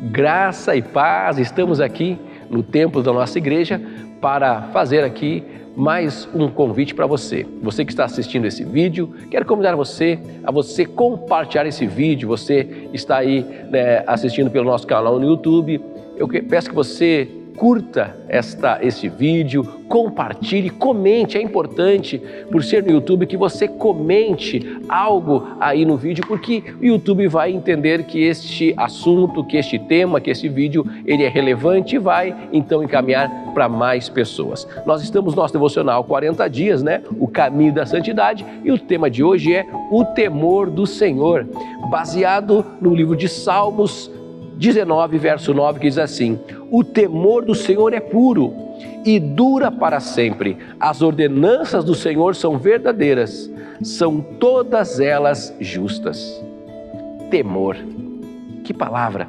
Graça e paz, estamos aqui no templo da nossa igreja para fazer aqui mais um convite para você. Você que está assistindo esse vídeo, quero convidar você a você compartilhar esse vídeo. Você está aí assistindo pelo nosso canal no YouTube. Eu peço que você curta esse vídeo, compartilhe, comente. É importante, por ser no YouTube, que você comente algo aí no vídeo, porque o YouTube vai entender que este assunto, que este tema, que esse vídeo, ele é relevante e vai então encaminhar para mais pessoas. Nós estamos no nosso devocional 40 dias, O caminho da santidade, e o tema de hoje é o temor do Senhor, baseado no livro de Salmos 19, verso 9, que diz assim: o temor do Senhor é puro e dura para sempre. As ordenanças do Senhor são verdadeiras, são todas elas justas. Temor, que palavra!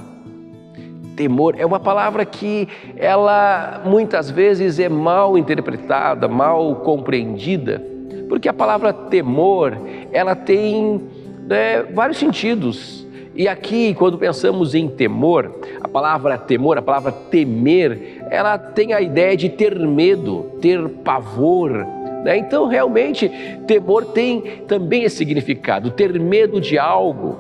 Temor é uma palavra que ela muitas vezes é mal interpretada, mal compreendida, porque a palavra temor, ela tem vários sentidos. E aqui, quando pensamos em temor, a palavra temer, ela tem a ideia de ter medo, ter pavor, Então, realmente, temor tem também esse significado, ter medo de algo,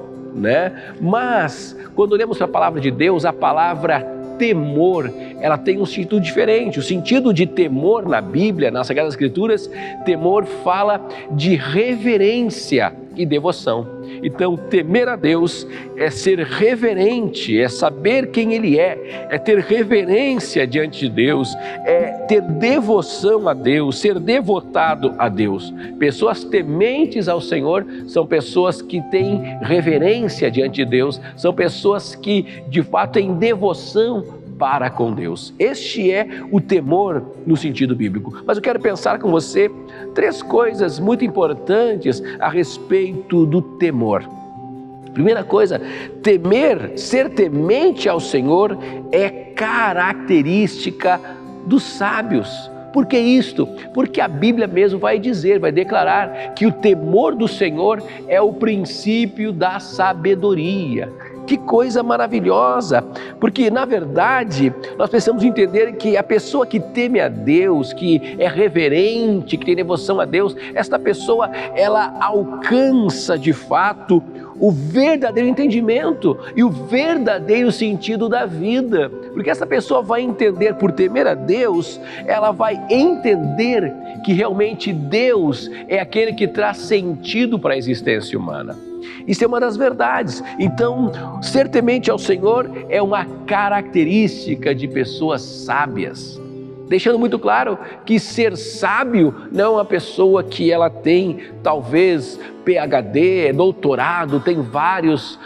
Mas, quando olhamos para a palavra de Deus, a palavra temor, ela tem um sentido diferente. O sentido de temor na Bíblia, nas Sagradas Escrituras, temor fala de reverência e devoção. Então, temer a Deus é ser reverente, é saber quem Ele é ter reverência diante de Deus, é ter devoção a Deus, ser devotado a Deus. Pessoas tementes ao Senhor são pessoas que têm reverência diante de Deus, são pessoas que de fato têm devoção para com Deus. Este é o temor no sentido bíblico. Mas eu quero pensar com você 3 coisas muito importantes a respeito do temor. Primeira coisa, ser temente ao Senhor é característica dos sábios. Por que isto? Porque a Bíblia mesmo vai declarar que o temor do Senhor é o princípio da sabedoria. Que coisa maravilhosa, porque na verdade nós precisamos entender que a pessoa que teme a Deus, que é reverente, que tem devoção a Deus, esta pessoa ela alcança de fato o verdadeiro entendimento e o verdadeiro sentido da vida, porque essa pessoa vai entender, por temer a Deus, ela vai entender que realmente Deus é aquele que traz sentido para a existência humana. Isso é uma das verdades. Então, ser temente ao Senhor é uma característica de pessoas sábias. Deixando muito claro que ser sábio não é uma pessoa que ela tem talvez PhD, doutorado, tem vários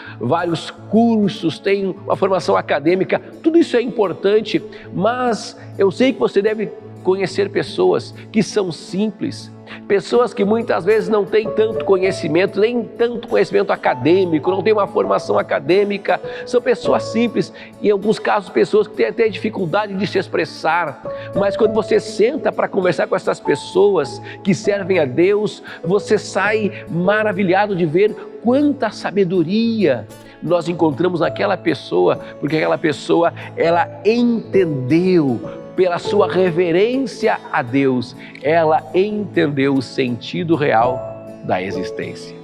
cursos, tem uma formação acadêmica. Tudo isso é importante, mas eu sei que você deve conhecer pessoas que são simples, pessoas que muitas vezes não têm tanto conhecimento, nem tanto conhecimento acadêmico, não têm uma formação acadêmica, são pessoas simples, em alguns casos pessoas que têm até dificuldade de se expressar, mas quando você senta para conversar com essas pessoas que servem a Deus, você sai maravilhado de ver quanta sabedoria nós encontramos naquela pessoa, porque aquela pessoa, ela entendeu, pela sua reverência a Deus, ela entendeu o sentido real da existência.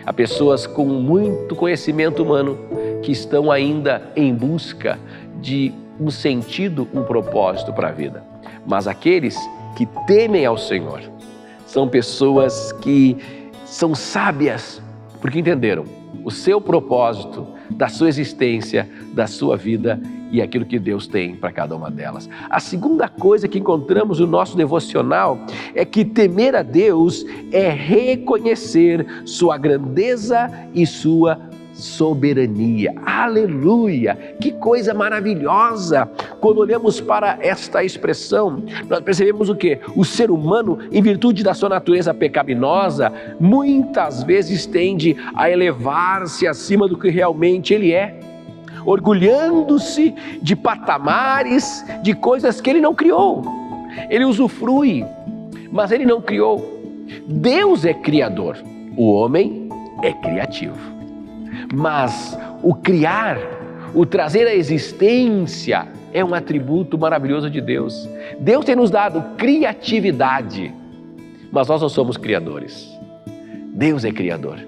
Há pessoas com muito conhecimento humano que estão ainda em busca de um sentido, um propósito para a vida. Mas aqueles que temem ao Senhor são pessoas que são sábias, porque entenderam o seu propósito, da sua existência, da sua vida e aquilo que Deus tem para cada uma delas. A segunda coisa que encontramos no nosso devocional é que temer a Deus é reconhecer sua grandeza e sua soberania. Aleluia! Que coisa maravilhosa! Quando olhamos para esta expressão, nós percebemos o quê? O ser humano, em virtude da sua natureza pecaminosa, muitas vezes tende a elevar-se acima do que realmente ele é, orgulhando-se de patamares, de coisas que ele não criou. Ele usufrui, mas ele não criou. Deus é criador, o homem é criativo. Mas o criar, o trazer à existência é um atributo maravilhoso de Deus. Deus tem nos dado criatividade, mas nós não somos criadores. Deus é criador.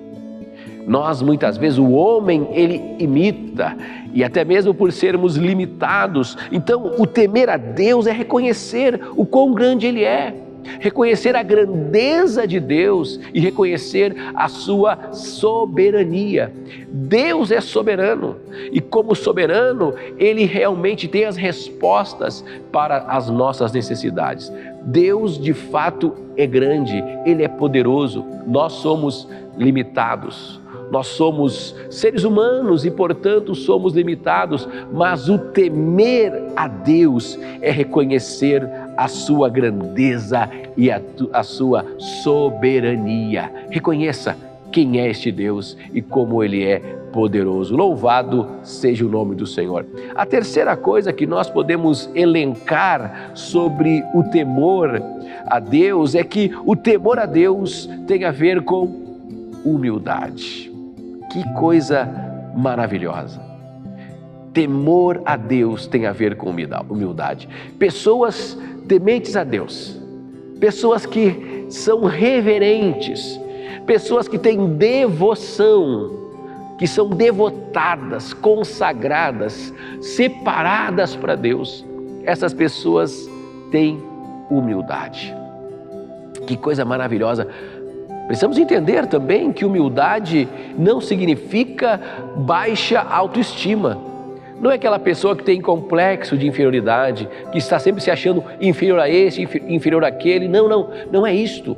Nós, muitas vezes, o homem, ele imita, e até mesmo por sermos limitados. Então, o temer a Deus é reconhecer o quão grande Ele é, reconhecer a grandeza de Deus e reconhecer a sua soberania. Deus é soberano e, como soberano, Ele realmente tem as respostas para as nossas necessidades. Deus, de fato, é grande, Ele é poderoso, nós somos limitados. Nós somos seres humanos e, portanto, somos limitados, mas o temer a Deus é reconhecer a sua grandeza e a sua soberania. Reconheça quem é este Deus e como Ele é poderoso. Louvado seja o nome do Senhor. A terceira coisa que nós podemos elencar sobre o temor a Deus é que o temor a Deus tem a ver com humildade. Que coisa maravilhosa! Temor a Deus tem a ver com humildade. Pessoas tementes a Deus, pessoas que são reverentes, pessoas que têm devoção, que são devotadas, consagradas, separadas para Deus. Essas pessoas têm humildade. Que coisa maravilhosa! Precisamos entender também que humildade não significa baixa autoestima. Não é aquela pessoa que tem complexo de inferioridade, que está sempre se achando inferior a esse, inferior àquele. Não é isto.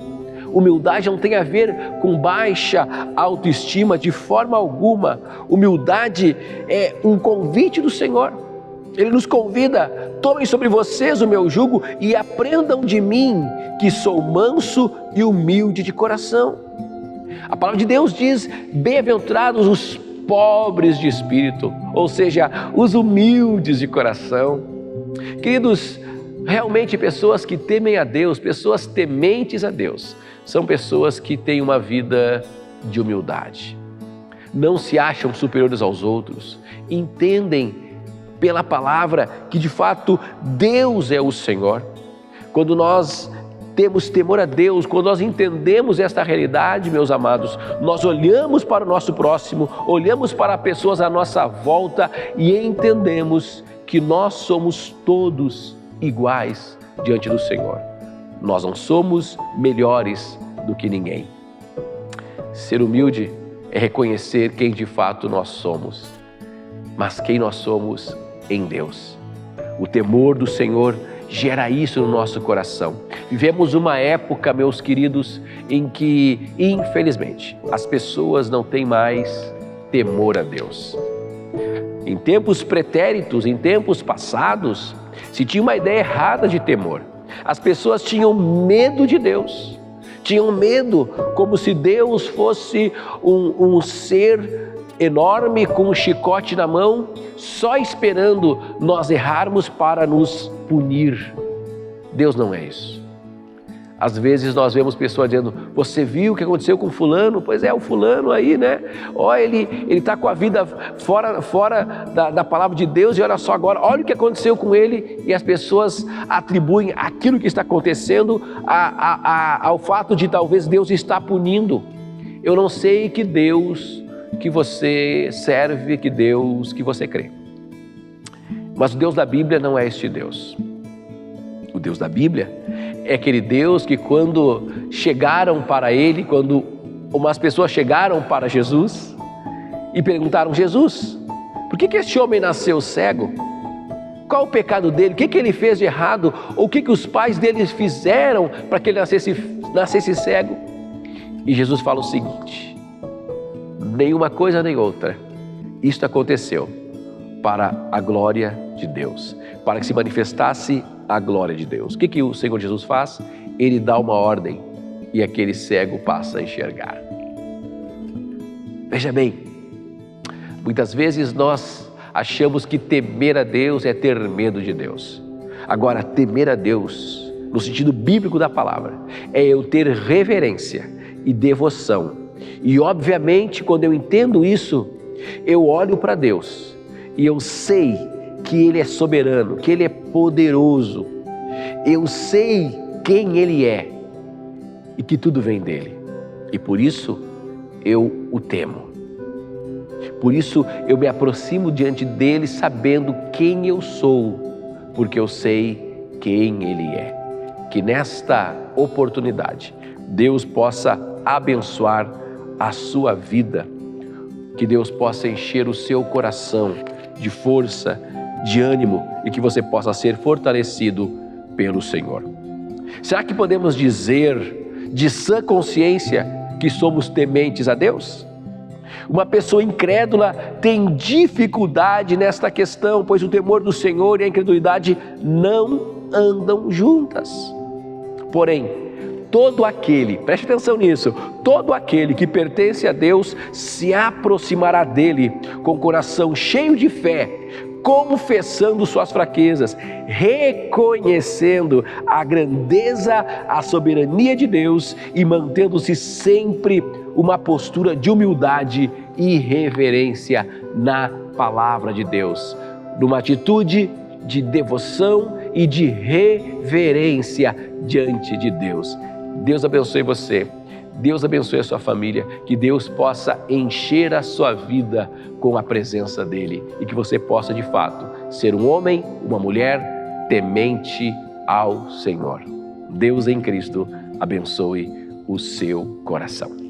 Humildade não tem a ver com baixa autoestima de forma alguma. Humildade é um convite do Senhor. Ele nos convida: tomem sobre vocês o meu jugo e aprendam de mim, que sou manso e humilde de coração. A palavra de Deus diz: bem-aventurados os pobres de espírito, ou seja, os humildes de coração. Queridos, realmente pessoas que temem a Deus, pessoas tementes a Deus, são pessoas que têm uma vida de humildade. Não se acham superiores aos outros, entendem pela palavra que de fato Deus é o Senhor. Quando nós temos temor a Deus, quando nós entendemos esta realidade, meus amados, nós olhamos para o nosso próximo, olhamos para pessoas à nossa volta e entendemos que nós somos todos iguais diante do Senhor. Nós não somos melhores do que ninguém. Ser humilde é reconhecer quem de fato nós somos, mas quem nós somos em Deus. O temor do Senhor gera isso no nosso coração. Vivemos uma época, meus queridos, em que, infelizmente, as pessoas não têm mais temor a Deus. Em tempos pretéritos, em tempos passados, se tinha uma ideia errada de temor. As pessoas tinham medo de Deus. Tinham medo, como se Deus fosse um ser enorme com um chicote na mão, só esperando nós errarmos para nos punir. Deus não é isso. Às vezes nós vemos pessoas dizendo: você viu o que aconteceu com fulano? Pois é, o fulano aí, né? Ele está com a vida fora da palavra de Deus, e olha só agora, olha o que aconteceu com ele. E as pessoas atribuem aquilo que está acontecendo ao fato de talvez Deus estar punindo. Eu não sei que Deus que você serve, que Deus que você crê. Mas o Deus da Bíblia não é este Deus. O Deus da Bíblia é aquele Deus que quando chegaram para Ele, quando umas pessoas chegaram para Jesus e perguntaram: Jesus, por que este homem nasceu cego? Qual o pecado dele? O que ele fez de errado? Ou o que os pais dele fizeram para que ele nascesse cego? E Jesus fala o seguinte: nenhuma coisa nem outra. Isto aconteceu para a glória de Deus, para que se manifestasse a glória de Deus. O que o Senhor Jesus faz? Ele dá uma ordem e aquele cego passa a enxergar. Veja bem, muitas vezes nós achamos que temer a Deus é ter medo de Deus. Agora, temer a Deus, no sentido bíblico da palavra, é eu ter reverência e devoção. E obviamente, quando eu entendo isso, eu olho para Deus e eu sei que Ele é soberano, que Ele é poderoso. Eu sei quem Ele é e que tudo vem dEle. E por isso eu o temo. Por isso eu me aproximo diante dEle sabendo quem eu sou, porque eu sei quem Ele é. Que nesta oportunidade Deus possa abençoar a sua vida, que Deus possa encher o seu coração de força, de ânimo e que você possa ser fortalecido pelo Senhor. Será que podemos dizer de sã consciência que somos tementes a Deus? Uma pessoa incrédula tem dificuldade nesta questão, pois o temor do Senhor e a incredulidade não andam juntas. Porém, todo aquele, preste atenção nisso, todo aquele que pertence a Deus se aproximará dele com o coração cheio de fé, confessando suas fraquezas, reconhecendo a grandeza, a soberania de Deus e mantendo-se sempre uma postura de humildade e reverência na palavra de Deus, numa atitude de devoção e de reverência diante de Deus. Deus abençoe você, Deus abençoe a sua família, que Deus possa encher a sua vida com a presença dEle e que você possa de fato ser um homem, uma mulher temente ao Senhor. Deus em Cristo abençoe o seu coração.